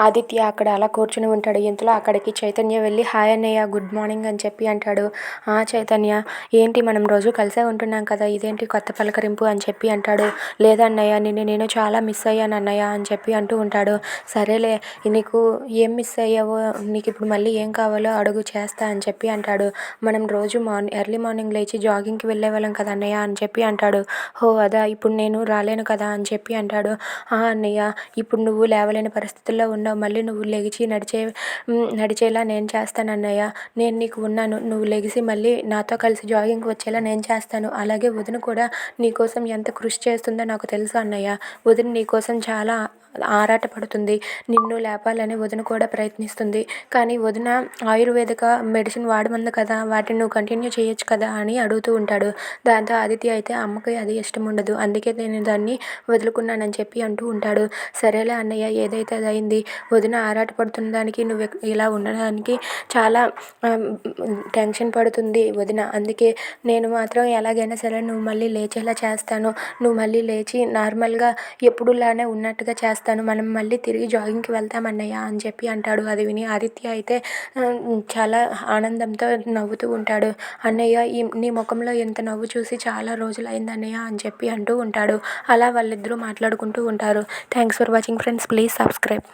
ఆదిత్య అక్కడ అలా కూర్చుని ఉంటాడు. ఇంతలో అక్కడికి చైతన్య వెళ్ళి హాయ్ అన్నయ్య, గుడ్ మార్నింగ్ అని చెప్పి అంటాడు. చైతన్య ఏంటి మనం రోజు కలిసే ఉంటున్నాం కదా, ఇదేంటి కొత్త పలకరింపు అని చెప్పి అంటాడు. లేదన్నయ్య, నిన్ను నేను చాలా మిస్ అయ్యాను అన్నయ్య అని చెప్పి అంటూ ఉంటాడు. సరేలే, నీకు ఏం మిస్ అయ్యావో, నీకు ఇప్పుడు మళ్ళీ ఏం కావాలో అడుగు, చేస్తా అని చెప్పి అంటాడు. మనం రోజు ఎర్లీ మార్నింగ్ లేచి జాగింగ్కి వెళ్ళేవాళ్ళం కదా అన్నయ్య అని చెప్పి అంటాడు. అదా, ఇప్పుడు నేను రాలేను కదా అని చెప్పి అంటాడు. అన్నయ్య, ఇప్పుడు నువ్వు లేవలేని పరిస్థితుల్లో ఉన్నావు, మళ్ళీ నువ్వు లెగిచి నడిచేలా నేను చేస్తాను అన్నయ్య. నేను నీకు ఉన్నాను, నువ్వు లెగిసి మళ్ళీ నాతో కలిసి జాగింగ్కి వచ్చేలా నేను చేస్తాను. అలాగే వదిన కూడా నీకోసం ఎంత కృషి చేస్తుందో నాకు తెలుసు అన్నయ్య. వదిన నీకోసం చాలా ఆరాటపడుతుంది, నిన్ను లేపాలని వదిన కూడా ప్రయత్నిస్తుంది. కానీ వదిన ఆయుర్వేదిక మెడిసిన్ వాడమంది కదా, వాటిని నువ్వు కంటిన్యూ చేయొచ్చు కదా అని అడుగుతూ ఉంటాడు. దాంతో ఆదిత్య అయితే అమ్మకి అది ఇష్టం ఉండదు, అందుకే నేను దాన్ని వదులుకున్నానని చెప్పి అంటూ ఉంటాడు. సరేలే అన్నయ్య, ఏదైతే అది అయింది. వదిన ఆరాటపడుతున్న దానికి నువ్వు ఇలా ఉండడానికి చాలా టెన్షన్ పడుతుంది వదిన, అందుకే నేను మాత్రం ఎలాగైనా సరే నువ్వు మళ్ళీ లేచేలా చేస్తాను. నువ్వు మళ్ళీ లేచి నార్మల్గా ఎప్పుడులానే ఉన్నట్టుగా చేస్తాను, మనం మళ్ళీ తిరిగి జాగింగ్కి వెళ్తాం అన్నయ్య అని చెప్పి అంటాడు. అది విని ఆదిత్య అయితే చాలా ఆనందంతో నవ్వుతూ ఉంటాడు. అన్నయ్య, నీ ముఖంలో ఇంత నవ్వు చూసి చాలా రోజులు అయింది అన్నయ్య అని చెప్పి అంటూ ఉంటాడు. అలా వాళ్ళిద్దరూ మాట్లాడుకుంటూ ఉంటారు. Thanks for watching friends, please subscribe.